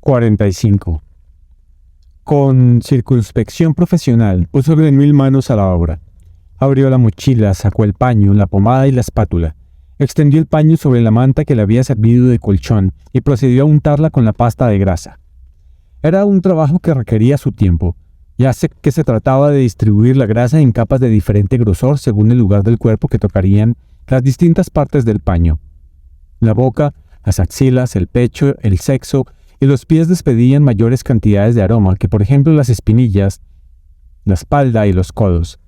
45. Con circunspección profesional puso Grenouille manos a la obra. Abrió la mochila, sacó el paño, la pomada y la espátula. Extendió el paño sobre la manta que le había servido de colchón y procedió a untarla con la pasta de grasa. Era un trabajo que requería su tiempo, ya que se trataba de distribuir la grasa en capas de diferente grosor según el lugar del cuerpo que tocarían las distintas partes del paño. La boca, las axilas, el pecho, el sexo y los pies despedían mayores cantidades de aroma que, por ejemplo, las espinillas, la espalda y los codos.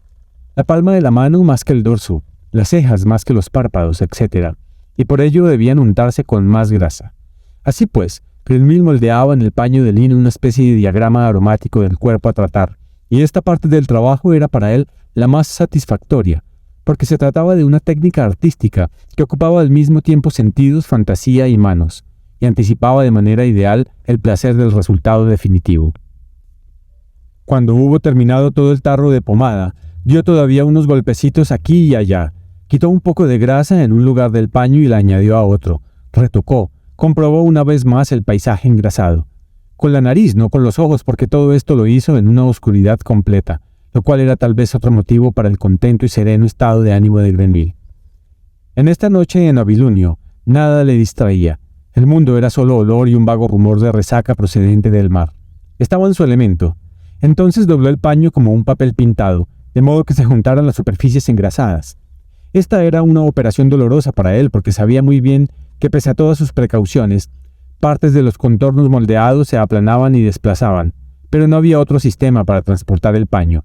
La palma de la mano más que el dorso, las cejas más que los párpados, etc. Y por ello debían untarse con más grasa. Así pues, Grenouille moldeaba en el paño de lino una especie de diagrama aromático del cuerpo a tratar, y esta parte del trabajo era para él la más satisfactoria, porque se trataba de una técnica artística que ocupaba al mismo tiempo sentidos, fantasía y manos, y anticipaba de manera ideal el placer del resultado definitivo. Cuando hubo terminado todo el tarro de pomada, dio todavía unos golpecitos aquí y allá, quitó un poco de grasa en un lugar del paño y la añadió a otro, retocó, comprobó una vez más el paisaje engrasado. Con la nariz, no con los ojos, porque todo esto lo hizo en una oscuridad completa, lo cual era tal vez otro motivo para el contento y sereno estado de ánimo de Grenouille. En esta noche en Avilunio, nada le distraía. El mundo era solo olor y un vago rumor de resaca procedente del mar. Estaba en su elemento. Entonces dobló el paño como un papel pintado, de modo que se juntaran las superficies engrasadas. Esta era una operación dolorosa para él porque sabía muy bien que pese a todas sus precauciones, partes de los contornos moldeados se aplanaban y desplazaban, pero no había otro sistema para transportar el paño.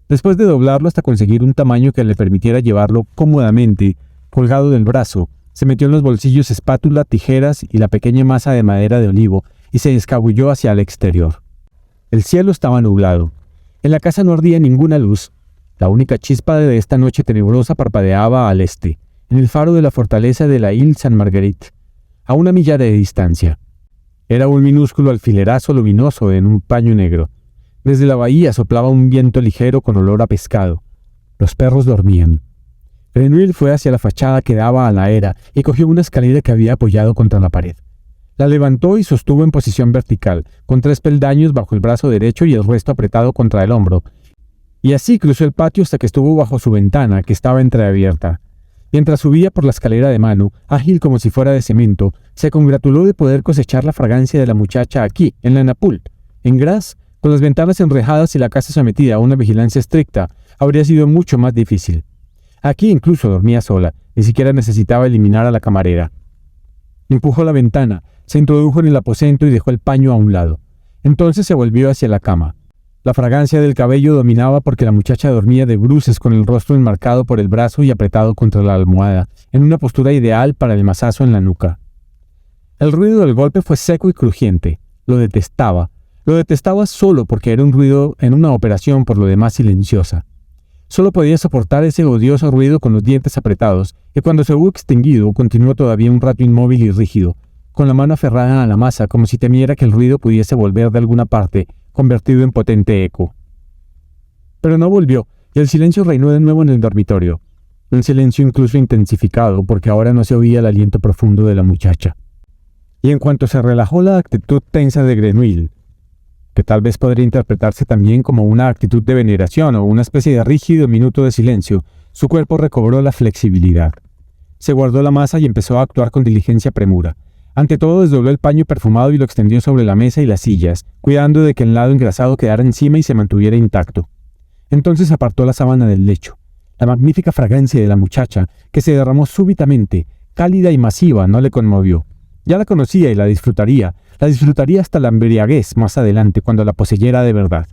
Después de doblarlo hasta conseguir un tamaño que le permitiera llevarlo cómodamente, colgado del brazo, se metió en los bolsillos espátula, tijeras y la pequeña masa de madera de olivo y se escabulló hacia el exterior. El cielo estaba nublado. En la casa no ardía ninguna luz. La única chispa de esta noche tenebrosa parpadeaba al este, en el faro de la fortaleza de la Île Sainte-Marguerite, a 1 milla de distancia. Era un minúsculo alfilerazo luminoso en un paño negro. Desde la bahía soplaba un viento ligero con olor a pescado. Los perros dormían. Grenouille fue hacia la fachada que daba a la era y cogió una escalera que había apoyado contra la pared. La levantó y sostuvo en posición vertical, con 3 peldaños bajo el brazo derecho y el resto apretado contra el hombro, y así cruzó el patio hasta que estuvo bajo su ventana, que estaba entreabierta. Mientras subía por la escalera de mano, ágil como si fuera de cemento, se congratuló de poder cosechar la fragancia de la muchacha aquí, en la Napoule. En Grasse, con las ventanas enrejadas y la casa sometida a una vigilancia estricta, habría sido mucho más difícil. Aquí incluso dormía sola, ni siquiera necesitaba eliminar a la camarera. Empujó la ventana, se introdujo en el aposento y dejó el paño a un lado. Entonces se volvió hacia la cama. La fragancia del cabello dominaba porque la muchacha dormía de bruces con el rostro enmarcado por el brazo y apretado contra la almohada, en una postura ideal para el mazazo en la nuca. El ruido del golpe fue seco y crujiente. Lo detestaba. Lo detestaba solo porque era un ruido en una operación por lo demás silenciosa. Solo podía soportar ese odioso ruido con los dientes apretados, y cuando se hubo extinguido, continuó todavía un rato inmóvil y rígido, con la mano aferrada a la masa como si temiera que el ruido pudiese volver de alguna parte, convertido en potente eco. Pero no volvió, y el silencio reinó de nuevo en el dormitorio. Un silencio incluso intensificado, porque ahora no se oía el aliento profundo de la muchacha. Y en cuanto se relajó la actitud tensa de Grenouille, que tal vez podría interpretarse también como una actitud de veneración o una especie de rígido minuto de silencio, su cuerpo recobró la flexibilidad. Se guardó la masa y empezó a actuar con diligencia premura. Ante todo desdobló el paño perfumado y lo extendió sobre la mesa y las sillas, cuidando de que el lado engrasado quedara encima y se mantuviera intacto. Entonces apartó la sábana del lecho. La magnífica fragancia de la muchacha, que se derramó súbitamente, cálida y masiva, no le conmovió. Ya la conocía y la disfrutaría hasta la embriaguez más adelante, cuando la poseyera de verdad.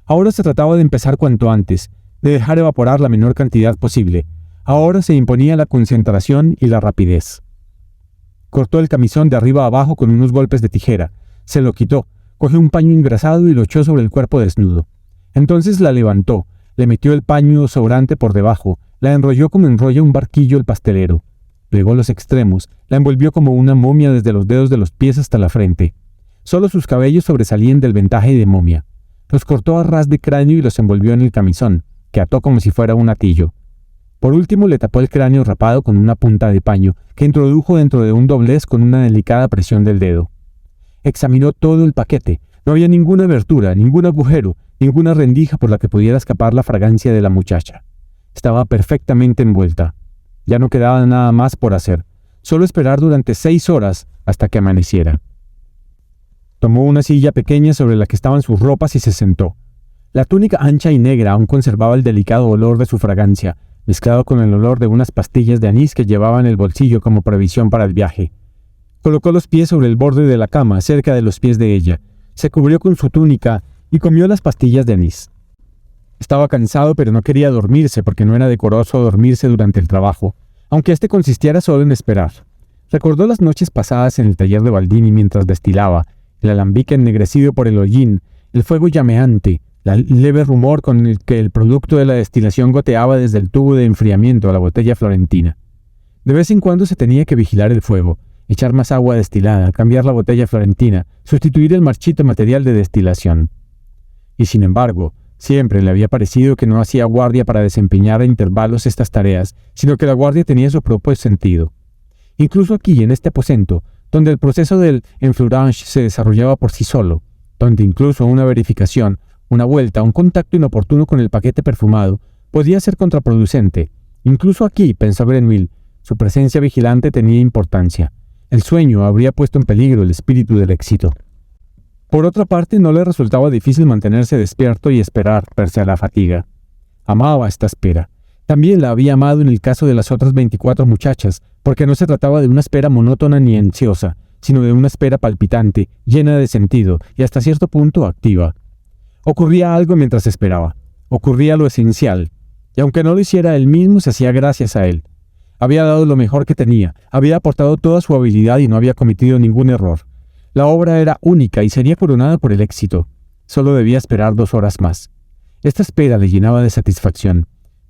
Ahora se trataba de empezar cuanto antes, de dejar evaporar la menor cantidad posible. Ahora se imponía la concentración y la rapidez. Cortó el camisón de arriba a abajo con unos golpes de tijera. Se lo quitó, cogió un paño engrasado y lo echó sobre el cuerpo desnudo. Entonces la levantó, le metió el paño sobrante por debajo, la enrolló como enrolla un barquillo el pastelero. Plegó los extremos, la envolvió como una momia desde los dedos de los pies hasta la frente. Solo sus cabellos sobresalían del vendaje de momia. Los cortó a ras de cráneo y los envolvió en el camisón, que ató como si fuera un atillo. Por último le tapó el cráneo rapado con una punta de paño, que introdujo dentro de un doblez con una delicada presión del dedo. Examinó todo el paquete. No había ninguna abertura, ningún agujero, ninguna rendija por la que pudiera escapar la fragancia de la muchacha. Estaba perfectamente envuelta. Ya no quedaba nada más por hacer. Solo esperar durante 6 horas hasta que amaneciera. Tomó una silla pequeña sobre la que estaban sus ropas y se sentó. La túnica ancha y negra aún conservaba el delicado olor de su fragancia, mezclado con el olor de unas pastillas de anís que llevaba en el bolsillo como provisión para el viaje. Colocó los pies sobre el borde de la cama, cerca de los pies de ella. Se cubrió con su túnica y comió las pastillas de anís. Estaba cansado, pero no quería dormirse porque no era decoroso dormirse durante el trabajo, aunque este consistiera solo en esperar. Recordó las noches pasadas en el taller de Baldini mientras destilaba, el alambique ennegrecido por el hollín, el fuego llameante, el leve rumor con el que el producto de la destilación goteaba desde el tubo de enfriamiento a la botella florentina. De vez en cuando se tenía que vigilar el fuego, echar más agua destilada, cambiar la botella florentina, sustituir el marchito material de destilación. Y sin embargo, siempre le había parecido que no hacía guardia para desempeñar a intervalos estas tareas, sino que la guardia tenía su propio sentido. Incluso aquí, en este aposento, donde el proceso del enfleurage se desarrollaba por sí solo, donde incluso una verificación, una vuelta, un contacto inoportuno con el paquete perfumado podía ser contraproducente. Incluso aquí, pensó Grenville, su presencia vigilante tenía importancia. El sueño habría puesto en peligro el espíritu del éxito. Por otra parte, no le resultaba difícil mantenerse despierto y esperar, pese a la fatiga. Amaba esta espera. También la había amado en el caso de las otras 24 muchachas, porque no se trataba de una espera monótona ni ansiosa, sino de una espera palpitante, llena de sentido y hasta cierto punto activa. Ocurría algo mientras esperaba. Ocurría lo esencial, y aunque no lo hiciera él mismo, se hacía gracias a él. Había dado lo mejor que tenía, había aportado toda su habilidad y no había cometido ningún error. La obra era única y sería coronada por el éxito. Solo debía esperar 2 horas más. Esta espera le llenaba de satisfacción.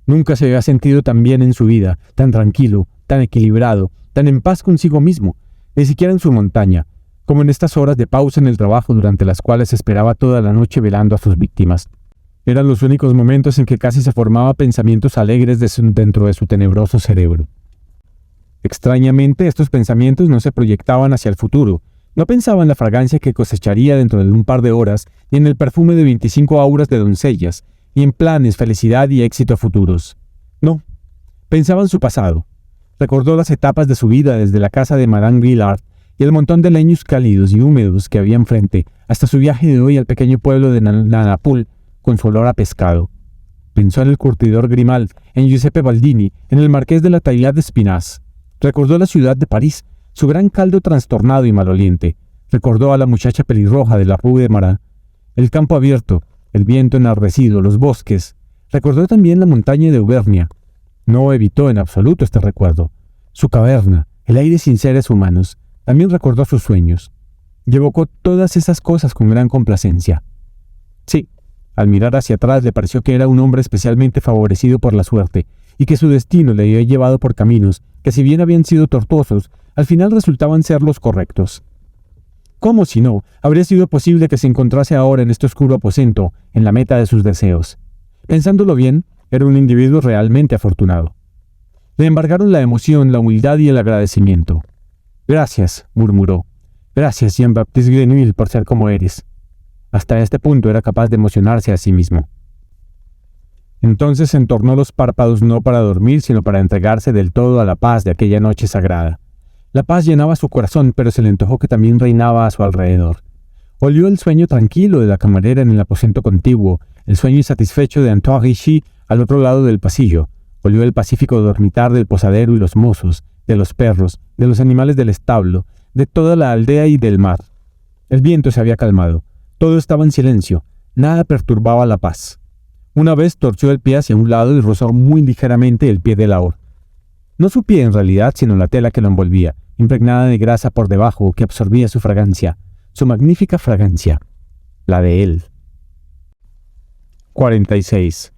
Nunca se había sentido tan bien en su vida, tan tranquilo, tan equilibrado, tan en paz consigo mismo, ni siquiera en su montaña, como en estas horas de pausa en el trabajo durante las cuales esperaba toda la noche velando a sus víctimas. Eran los únicos momentos en que casi se formaban pensamientos alegres dentro de su tenebroso cerebro. Extrañamente, estos pensamientos no se proyectaban hacia el futuro. No pensaba en la fragancia que cosecharía dentro de un par de horas, ni en el perfume de 25 auras de doncellas, ni en planes, felicidad y éxito futuros. No, pensaba en su pasado. Recordó las etapas de su vida desde la casa de Madame Guillard y el montón de leños cálidos y húmedos que había enfrente, hasta su viaje de hoy al pequeño pueblo de Nanapul, con su olor a pescado. Pensó en el curtidor Grimal, en Giuseppe Baldini, en el marqués de la Taillade d'Espinasse. Recordó la ciudad de París, su gran caldo trastornado y maloliente. Recordó a la muchacha pelirroja de la Rue de Marat, el campo abierto, el viento enardecido, los bosques. Recordó también la montaña de Auvernia. No evitó en absoluto este recuerdo. Su caverna, el aire sin seres humanos. También recordó sus sueños. Y evocó todas esas cosas con gran complacencia. Sí, al mirar hacia atrás le pareció que era un hombre especialmente favorecido por la suerte, y que su destino le había llevado por caminos que, si bien habían sido tortuosos, al final resultaban ser los correctos. ¿Cómo, si no, habría sido posible que se encontrase ahora en este oscuro aposento, en la meta de sus deseos? Pensándolo bien, era un individuo realmente afortunado. Le embargaron la emoción, la humildad y el agradecimiento. «Gracias», murmuró. «Gracias, Jean-Baptiste Grenville, por ser como eres». Hasta este punto era capaz de emocionarse a sí mismo. Entonces entornó los párpados no para dormir, sino para entregarse del todo a la paz de aquella noche sagrada. La paz llenaba su corazón, pero se le antojó que también reinaba a su alrededor. Olió el sueño tranquilo de la camarera en el aposento contiguo, el sueño insatisfecho de Antoine Richy al otro lado del pasillo. Olió el pacífico dormitar del posadero y los mozos, de los perros, de los animales del establo, de toda la aldea y del mar. El viento se había calmado. Todo estaba en silencio. Nada perturbaba la paz. Una vez torció el pie hacia un lado y rozó muy ligeramente el pie de Laure. No su pie en realidad, sino la tela que lo envolvía, impregnada de grasa por debajo que absorbía su fragancia, su magnífica fragancia, la de él. 46.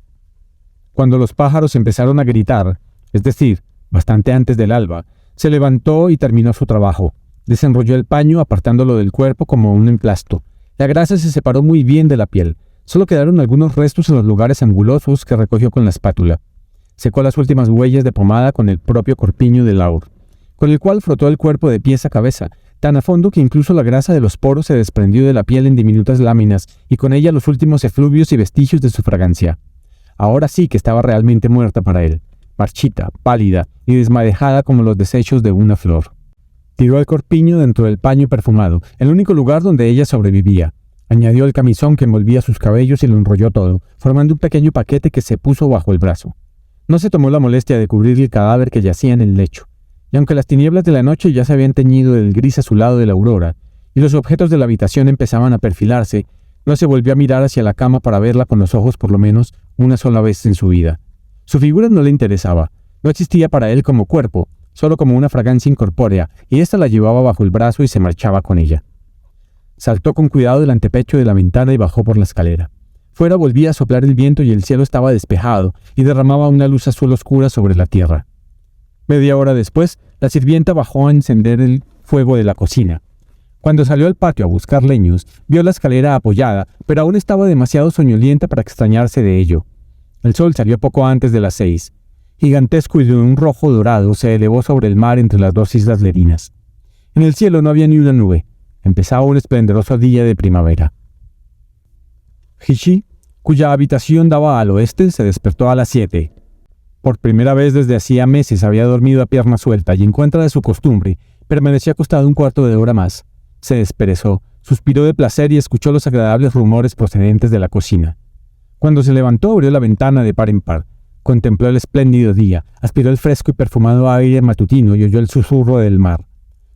Cuando los pájaros empezaron a gritar, es decir, bastante antes del alba, se levantó y terminó su trabajo. Desenrolló el paño apartándolo del cuerpo como un emplasto. La grasa se separó muy bien de la piel. Solo quedaron algunos restos en los lugares angulosos que recogió con la espátula. Secó las últimas huellas de pomada con el propio corpiño de Laure, con el cual frotó el cuerpo de pies a cabeza, tan a fondo que incluso la grasa de los poros se desprendió de la piel en diminutas láminas y con ella los últimos efluvios y vestigios de su fragancia. Ahora sí que estaba realmente muerta para él, marchita, pálida y desmadejada como los desechos de una flor. Tiró el corpiño dentro del paño perfumado, el único lugar donde ella sobrevivía. Añadió el camisón que envolvía sus cabellos y lo enrolló todo, formando un pequeño paquete que se puso bajo el brazo. No se tomó la molestia de cubrir el cadáver que yacía en el lecho, y aunque las tinieblas de la noche ya se habían teñido del gris azulado de la aurora, y los objetos de la habitación empezaban a perfilarse, no se volvió a mirar hacia la cama para verla con los ojos por lo menos una sola vez en su vida. Su figura no le interesaba, no existía para él como cuerpo, solo como una fragancia incorpórea, y ésta la llevaba bajo el brazo y se marchaba con ella. Saltó con cuidado del antepecho de la ventana y bajó por la escalera. Fuera volvía a soplar el viento y el cielo estaba despejado y derramaba una luz azul oscura sobre la tierra. Media hora después, la sirvienta bajó a encender el fuego de la cocina. Cuando salió al patio a buscar leños, vio la escalera apoyada, pero aún estaba demasiado soñolienta para extrañarse de ello. El sol salió poco antes de las 6. Gigantesco y de un rojo dorado se elevó sobre el mar entre las dos islas Lerinas. En el cielo no había ni una nube. Empezaba un esplendoroso día de primavera. Hishi, cuya habitación daba al oeste, se despertó a las 7. Por primera vez desde hacía meses había dormido a pierna suelta y en contra de su costumbre, permaneció acostado un cuarto de hora más. Se desperezó, suspiró de placer y escuchó los agradables rumores procedentes de la cocina. Cuando se levantó abrió la ventana de par en par, contempló el espléndido día, aspiró el fresco y perfumado aire matutino y oyó el susurro del mar.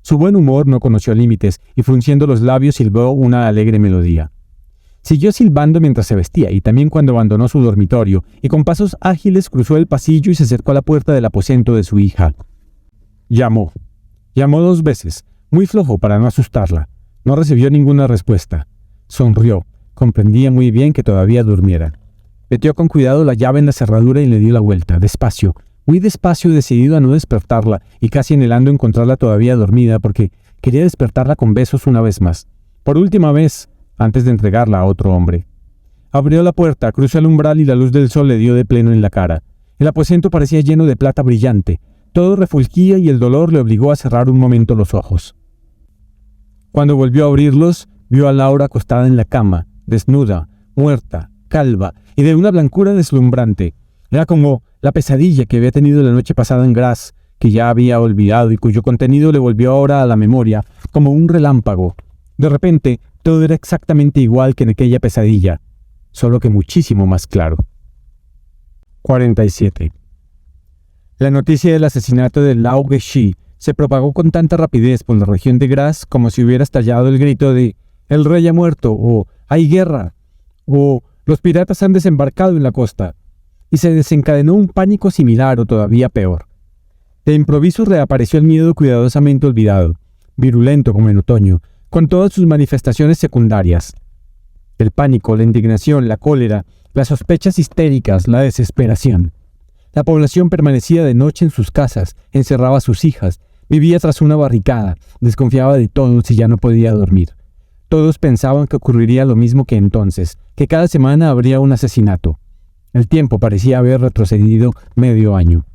Su buen humor no conoció límites y frunciendo los labios silbó una alegre melodía. Siguió silbando mientras se vestía y también cuando abandonó su dormitorio y con pasos ágiles cruzó el pasillo y se acercó a la puerta del aposento de su hija. Llamó. Llamó 2 veces, muy flojo para no asustarla. No recibió ninguna respuesta. Sonrió. Comprendía muy bien que todavía durmiera. Metió con cuidado la llave en la cerradura y le dio la vuelta, despacio, muy despacio, decidido a no despertarla y casi anhelando encontrarla todavía dormida porque quería despertarla con besos una vez más. Por última vez, antes de entregarla a otro hombre. Abrió la puerta, cruzó el umbral y la luz del sol le dio de pleno en la cara. El aposento parecía lleno de plata brillante. Todo refulgía y el dolor le obligó a cerrar un momento los ojos. Cuando volvió a abrirlos, vio a Laura acostada en la cama, desnuda, muerta, calva y de una blancura deslumbrante. Era como la pesadilla que había tenido la noche pasada en Graz, que ya había olvidado y cuyo contenido le volvió ahora a la memoria como un relámpago. De repente, todo era exactamente igual que en aquella pesadilla, solo que muchísimo más claro. 47. La noticia del asesinato de Lao Geshi se propagó con tanta rapidez por la región de Graz como si hubiera estallado el grito de «El rey ha muerto» o «Hay guerra» o «Los piratas han desembarcado en la costa», y se desencadenó un pánico similar o todavía peor. De improviso reapareció el miedo cuidadosamente olvidado, virulento como en otoño, con todas sus manifestaciones secundarias. El pánico, la indignación, la cólera, las sospechas histéricas, la desesperación. La población permanecía de noche en sus casas, encerraba a sus hijas, vivía tras una barricada, desconfiaba de todos y ya no podía dormir. Todos pensaban que ocurriría lo mismo que entonces, que cada semana habría un asesinato. El tiempo parecía haber retrocedido medio año.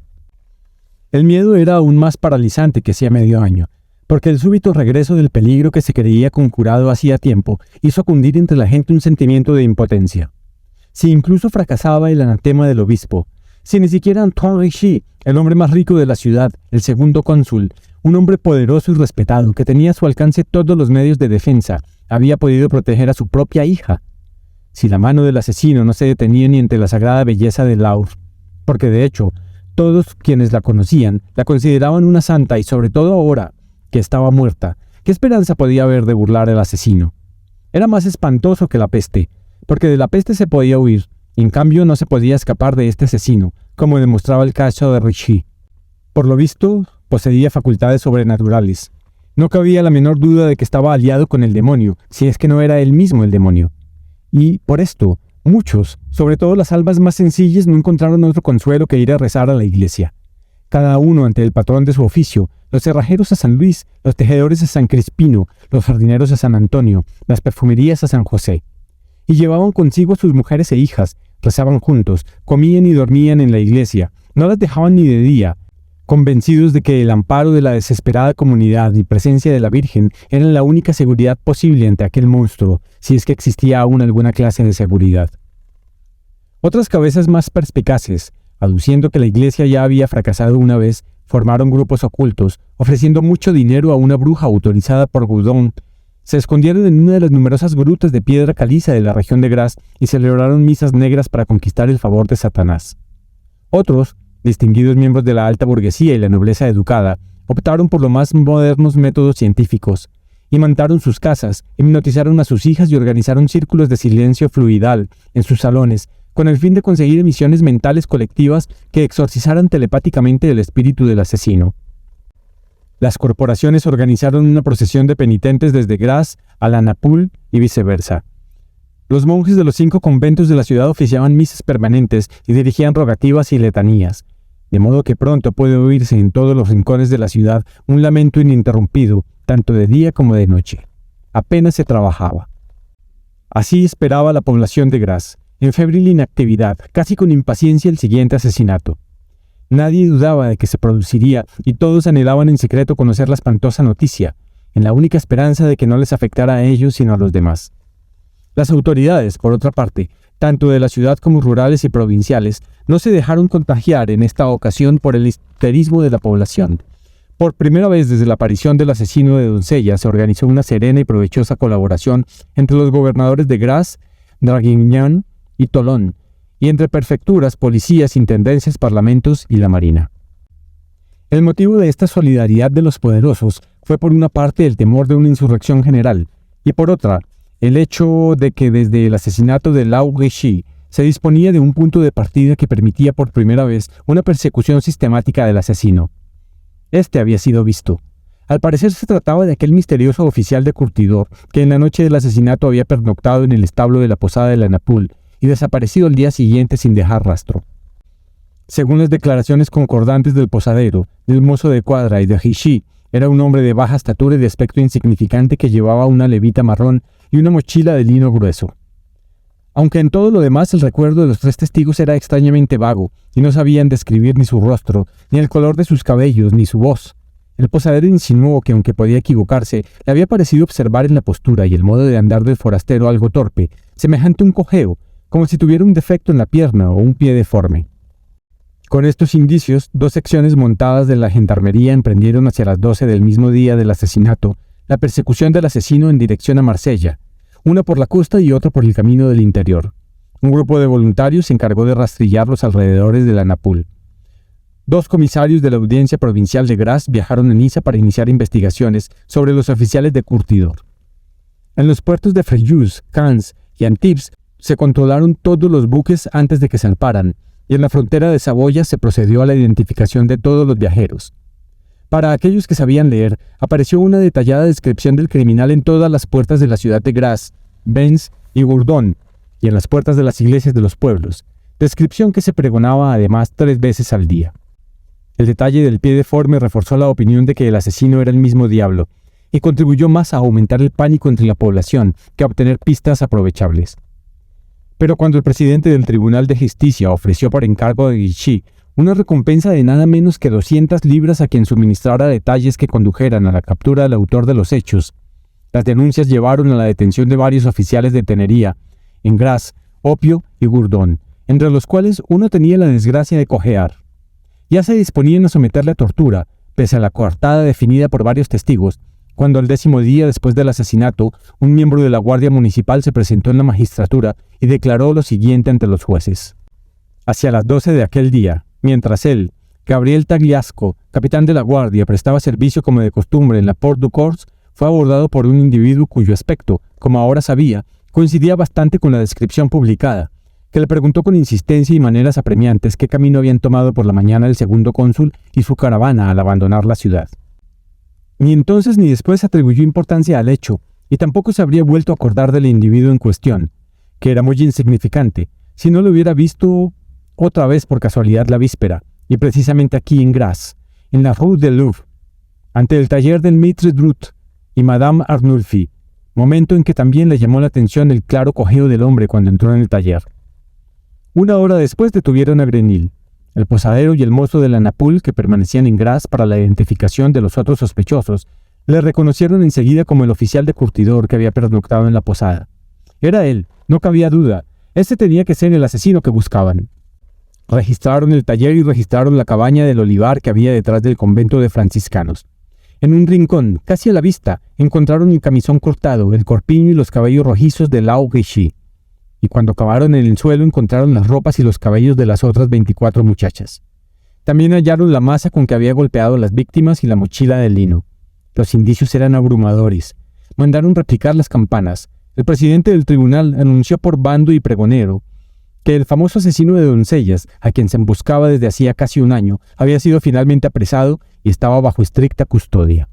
El miedo era aún más paralizante que hacía medio año, porque el súbito regreso del peligro que se creía conjurado hacía tiempo hizo cundir entre la gente un sentimiento de impotencia. Si incluso fracasaba el anatema del obispo, si ni siquiera Antoine Richy, el hombre más rico de la ciudad, el segundo cónsul, un hombre poderoso y respetado que tenía a su alcance todos los medios de defensa, había podido proteger a su propia hija, si la mano del asesino no se detenía ni ante la sagrada belleza de Laure, porque de hecho, todos quienes la conocían la consideraban una santa y sobre todo ahora, que estaba muerta, ¿qué esperanza podía haber de burlar al asesino? Era más espantoso que la peste, porque de la peste se podía huir, y en cambio no se podía escapar de este asesino, como demostraba el caso de Richy. Por lo visto, poseía facultades sobrenaturales. No cabía la menor duda de que estaba aliado con el demonio, si es que no era él mismo el demonio. Y, por esto, muchos, sobre todo las almas más sencillas, no encontraron otro consuelo que ir a rezar a la iglesia. Cada uno ante el patrón de su oficio, los cerrajeros a San Luis, los tejedores a San Crispino, los jardineros a San Antonio, las perfumerías a San José. Y llevaban consigo a sus mujeres e hijas, rezaban juntos, comían y dormían en la iglesia, no las dejaban ni de día. convencidos de que el amparo de la desesperada comunidad y presencia de la Virgen eran la única seguridad posible ante aquel monstruo, si es que existía aún alguna clase de seguridad. Otras cabezas más perspicaces, aduciendo que la iglesia ya había fracasado una vez, formaron grupos ocultos, ofreciendo mucho dinero a una bruja autorizada por Goudon. Se escondieron en una de las numerosas grutas de piedra caliza de la región de Grasse y celebraron misas negras para conquistar el favor de Satanás. Otros, distinguidos miembros de la alta burguesía y la nobleza educada, optaron por los más modernos métodos científicos, imantaron sus casas, hipnotizaron a sus hijas y organizaron círculos de silencio fluidal en sus salones, con el fin de conseguir emisiones mentales colectivas que exorcizaran telepáticamente el espíritu del asesino. Las corporaciones organizaron una procesión de penitentes desde Grasse a la Napoule y viceversa. Los monjes de los 5 conventos de la ciudad oficiaban misas permanentes y dirigían rogativas y letanías, de modo que pronto puede oírse en todos los rincones de la ciudad un lamento ininterrumpido, tanto de día como de noche. Apenas se trabajaba. Así esperaba la población de Grasse, en febril inactividad, casi con impaciencia el siguiente asesinato. Nadie dudaba de que se produciría y todos anhelaban en secreto conocer la espantosa noticia, en la única esperanza de que no les afectara a ellos sino a los demás. Las autoridades, por otra parte, tanto de la ciudad como rurales y provinciales, no se dejaron contagiar en esta ocasión por el histerismo de la población. Por primera vez desde la aparición del asesino de doncellas se organizó una serena y provechosa colaboración entre los gobernadores de Grasse, Draguignan y Tolón, y entre prefecturas, policías, intendencias, parlamentos y la marina. El motivo de esta solidaridad de los poderosos fue por una parte el temor de una insurrección general, y por otra, el hecho de que desde el asesinato de Lao Guishi se disponía de un punto de partida que permitía por primera vez una persecución sistemática del asesino. Este había sido visto. Al parecer se trataba de aquel misterioso oficial de curtidor que en la noche del asesinato había pernoctado en el establo de la posada de la Napoule y desaparecido al día siguiente sin dejar rastro. Según las declaraciones concordantes del posadero, del mozo de cuadra y de Guishi, era un hombre de baja estatura y de aspecto insignificante que llevaba una levita marrón y una mochila de lino grueso. Aunque en todo lo demás el recuerdo de los 3 testigos era extrañamente vago, y no sabían describir ni su rostro, ni el color de sus cabellos, ni su voz. El posadero insinuó que, aunque podía equivocarse, le había parecido observar en la postura y el modo de andar del forastero algo torpe, semejante a un cojeo, como si tuviera un defecto en la pierna o un pie deforme. Con estos indicios, 2 secciones montadas de la gendarmería emprendieron hacia las 12 del mismo día del asesinato la persecución del asesino en dirección a Marsella, una por la costa y otra por el camino del interior. Un grupo de voluntarios se encargó de rastrillar los alrededores de la Napoule. 2 comisarios de la Audiencia Provincial de Grasse viajaron a Niza para iniciar investigaciones sobre los oficiales de curtidor. En los puertos de Fréjus, Cannes y Antibes se controlaron todos los buques antes de que zarparan, y en la frontera de Saboya se procedió a la identificación de todos los viajeros. Para aquellos que sabían leer, apareció una detallada descripción del criminal en todas las puertas de la ciudad de Grasse, Vence y Gourdon, y en las puertas de las iglesias de los pueblos, descripción que se pregonaba además 3 veces al día. El detalle del pie deforme reforzó la opinión de que el asesino era el mismo diablo, y contribuyó más a aumentar el pánico entre la población que a obtener pistas aprovechables. Pero cuando el presidente del Tribunal de Justicia ofreció por encargo de Guishi una recompensa de nada menos que 200 libras a quien suministrara detalles que condujeran a la captura del autor de los hechos, las denuncias llevaron a la detención de varios oficiales de tenería, en Grasse, Opio y Gourdon, entre los cuales uno tenía la desgracia de cojear. Ya se disponían a someterle a tortura, pese a la coartada definida por varios testigos, cuando al 10º día después del asesinato, un miembro de la Guardia Municipal se presentó en la magistratura y declaró lo siguiente ante los jueces. Hacia las 12 de aquel día, mientras él, Gabriel Tagliasco, capitán de la Guardia, prestaba servicio como de costumbre en la Porte du Corps, fue abordado por un individuo cuyo aspecto, como ahora sabía, coincidía bastante con la descripción publicada, que le preguntó con insistencia y maneras apremiantes qué camino habían tomado por la mañana el segundo cónsul y su caravana al abandonar la ciudad. Ni entonces ni después atribuyó importancia al hecho, y tampoco se habría vuelto a acordar del individuo en cuestión, que era muy insignificante, si no lo hubiera visto otra vez por casualidad la víspera, y precisamente aquí en Grasse, en la Rue de Louvre, ante el taller del Maître Drut y Madame Arnulfi, momento en que también le llamó la atención el claro cojeo del hombre cuando entró en el taller. 1 hora después detuvieron a Grenil, El posadero y el mozo de la Napul, que permanecían en Graz para la identificación de los otros sospechosos, le reconocieron enseguida como el oficial de curtidor que había pernoctado en la posada. Era él, no cabía duda. Este tenía que ser el asesino que buscaban. Registraron el taller y registraron la cabaña del olivar que había detrás del convento de franciscanos. En un rincón, casi a la vista, encontraron el camisón cortado, el corpiño y los cabellos rojizos de Lao Guixi. Y cuando cavaron en el suelo encontraron las ropas y los cabellos de las otras 24 muchachas. También hallaron la masa con que había golpeado a las víctimas y la mochila de lino. Los indicios eran abrumadores. Mandaron replicar las campanas. El presidente del tribunal anunció por bando y pregonero que el famoso asesino de doncellas, a quien se emboscaba desde hacía casi un año, había sido finalmente apresado y estaba bajo estricta custodia.